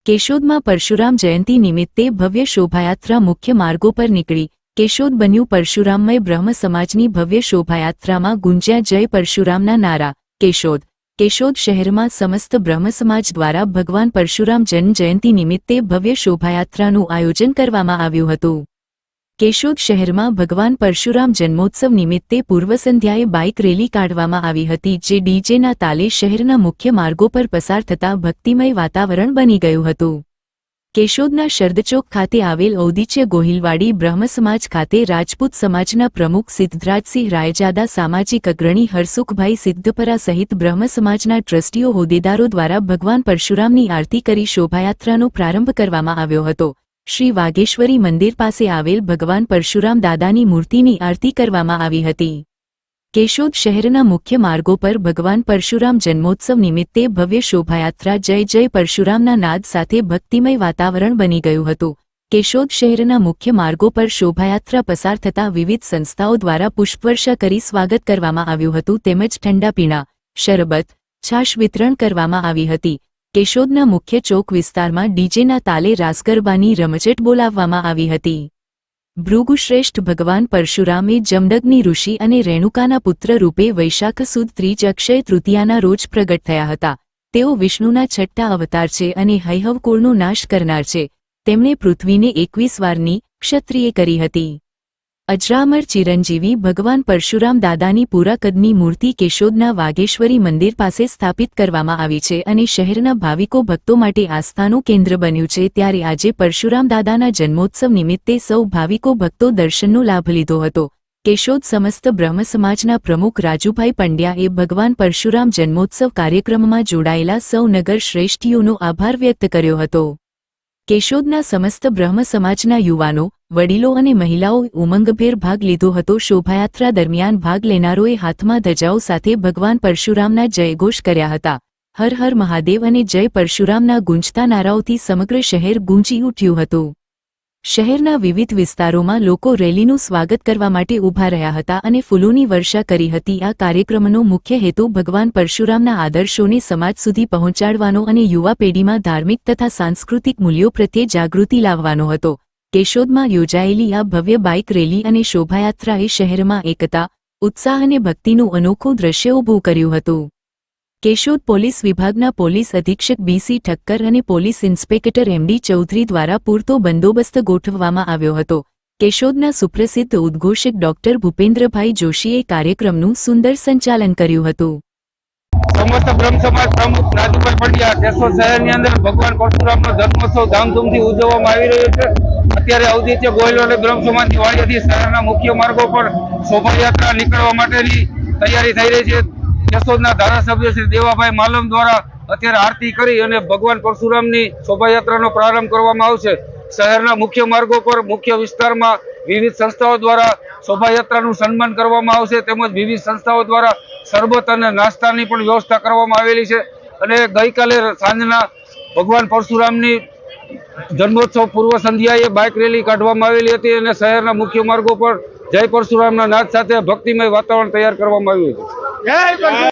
કેશોદમાં પરશુરામ જયંતી નિમિત્તે ભવ્ય શોભાયાત્રા મુખ્ય માર્ગો પર નીકળી। કેશોદ બન્યું પરશુરામમય બ્રહ્મ સમાજની ભવ્ય શોભાયાત્રામાં ગુંજ્યા જય પરશુરામના નારા। કેશોદ શહેરમાં સમસ્ત બ્રહ્મ સમાજ દ્વારા ભગવાન પરશુરામ જન્મ જયંતી નિમિત્તે ભવ્ય શોભાયાત્રાનું આયોજન કરવામાં આવ્યું હતું। કેશોદ શહેરમાં ભગવાન પરશુરામ જન્મોત્સવ નિમિત્તે પૂર્વ સંધ્યાએ બાઇક રેલી કાઢવામાં આવી હતી, જે ડીજેના તાલે શહેરના મુખ્ય માર્ગો પર પસાર થતાં ભક્તિમય વાતાવરણ બની ગયું હતું। કેશોદના શરદચોક ખાતે આવેલ ઔદિત્ય ગોહિલવાડી બ્રહ્મ સમાજ ખાતે રાજપૂત સમાજના પ્રમુખ સિદ્ધરાજસિંહ રાયજાદા, સામાજિક અગ્રણી હરસુખભાઈ સિદ્ધપરા સહિત બ્રહ્મ સમાજના ટ્રસ્ટીઓ હોદ્દેદારો દ્વારા ભગવાન પરશુરામની આરતી કરી શોભાયાત્રાનો પ્રારંભ કરવામાં આવ્યો હતો। શ્રી વાઘેશ્વરી મંદિર પાસે આવેલ ભગવાન પરશુરામ દાદાની મૂર્તિની આરતી કરવામાં આવી હતી। કેશોદ શહેરના મુખ્ય માર્ગો પર ભગવાન પરશુરામ જન્મોત્સવ નિમિત્તે ભવ્ય શોભાયાત્રા જય જય પરશુરામના નાદ સાથે ભક્તિમય વાતાવરણ બની ગયું હતું। કેશોદ શહેરના મુખ્ય માર્ગો પર શોભાયાત્રા પસાર થતાં વિવિધ સંસ્થાઓ દ્વારા પુષ્પવર્ષા કરી સ્વાગત કરવામાં આવ્યું હતું, તેમજ ઠંડા પીણા, શરબત, છાશ વિતરણ કરવામાં આવી હતી। કેશોદના મુખ્ય ચોક વિસ્તારમાં ડીજેના તાલે રાસગરબાની રમઝટ બોલાવવામાં આવી હતી। ભૃગુશ્રેષ્ઠ ભગવાન પરશુરામે જમદગ્નિ ઋષિ અને રેણુકાના પુત્ર રૂપે વૈશાખ સુદ ત્રીજ અક્ષય તૃતીયાના રોજ પ્રગટ થયા હતા। તેઓ વિષ્ણુના છઠ્ઠા અવતાર છે અને હૈહવ કુળનો નાશ કરનાર છે। તેમણે પૃથ્વીને 21 વારની ક્ષત્રિય કરી હતી। અજરામર ચિરંજીવી ભગવાન પરશુરામ દાદાની પૂરા કદની મૂર્તિ કેશોદના વાઘેશ્વરી મંદિર પાસે સ્થાપિત કરવામાં આવી છે અને શહેરના ભાવિકો ભક્તો માટે આસ્થાનું કેન્દ્ર બન્યું છે। ત્યારે આજે પરશુરામ દાદાના જન્મોત્સવ નિમિત્તે સૌ ભાવિકો ભક્તો દર્શનનો લાભ લીધો હતો। કેશોદ સમસ્ત બ્રહ્મ સમાજના પ્રમુખ રાજુભાઈ પંડ્યાએ ભગવાન પરશુરામ જન્મોત્સવ કાર્યક્રમમાં જોડાયેલા સૌ નગર શ્રેષ્ઠીઓનો આભાર વ્યક્ત કર્યો હતો। કેશોદના સમસ્ત બ્રહ્મ સમાજના યુવાનો, વડીલો અને મહિલાઓએ ઉમંગભેર ભાગ લીધો હતો। શોભાયાત્રા દરમિયાન ભાગ લેનારોએ હાથમાં ધજાઓ સાથે ભગવાન પરશુરામના જયઘોષ કર્યા હતા। હર હર મહાદેવ અને જય પરશુરામના ગુંજતા નારાઓથી સમગ્ર શહેર ગુંજી ઉઠ્યું હતું। શહેરના વિવિધ વિસ્તારોમાં લોકો રેલીનું સ્વાગત કરવા માટે ઊભા રહ્યા હતા અને ફૂલોની વર્ષા કરી હતી। આ કાર્યક્રમનો મુખ્ય હેતુ ભગવાન પરશુરામના આદર્શોને સમાજ સુધી પહોંચાડવાનો અને યુવા પેઢીમાં ધાર્મિક તથા સાંસ્કૃતિક મૂલ્યો પ્રત્યે જાગૃતિ લાવવાનો હતો। કેશોદમાં યોજાયેલી આ ભવ્ય બાઇક રેલી અને શોભાયાત્રાએ શહેરમાં એકતા, ઉત્સાહ અને ભક્તિનું અનોખું દ્રશ્ય ઊભું કર્યું હતું। કેશોદ પોલીસ વિભાગના પોલીસ અધિક્ષક BC ઠક્કર અને પોલીસ ઇન્સ્પેક્ટર MD ચૌધરી દ્વારા પૂરતો બંદોબસ્ત ગોઠવવામાં આવ્યો હતો। કેશોદના સુપ્રસિદ્ધ ઉદ્ઘોષક ડોક્ટર ભૂપેન્દ્રભાઈ જોશીએ કાર્યક્રમનું સુંદર સંચાલન કર્યું હતું। સમસ્ત બ્રહ્મ સમાજ પ્રમુખ રાજુભાઈ પંડ્યા કેશોદ શહેરની અંદર ભગવાન પરશુરામનો જન્મોત્સવ ધામધૂમથી ઉજવવામાં આવી રહ્યો છે। અત્યારે ઔદિત્ય ગોહિલવાડી બ્રહ્મ સમાજની વાડીથી શહેરના મુખ્ય માર્ગો પર શોભાયાત્રા નીકળવા માટેની તૈયારી થઈ રહી છે। કેશોદના ધારાસભ્ય શ્રી દેવાભાઈ માલમ દ્વારા અત્યારે આરતી કરી અને ભગવાન પરશુરામની શોભાયાત્રાનો પ્રારંભ કરવામાં આવશે। શહેરના મુખ્ય માર્ગો પર મુખ્ય વિસ્તારમાં વિવિધ સંસ્થાઓ દ્વારા શોભાયાત્રાનું સન્માન કરવામાં આવશે, તેમજ વિવિધ સંસ્થાઓ દ્વારા શરબત અને નાસ્તાની પણ વ્યવસ્થા કરવામાં આવેલી છે। અને ગઈકાલે સાંજના ભગવાન પરશુરામની જન્મોત્સવ પૂર્વ સંધ્યાએ બાઇક રેલી કાઢવામાં આવેલી હતી અને શહેરના મુખ્ય માર્ગો પર જય પરશુરામના નાદ સાથે ભક્તિમય વાતાવરણ તૈયાર કરવામાં આવ્યું હતું।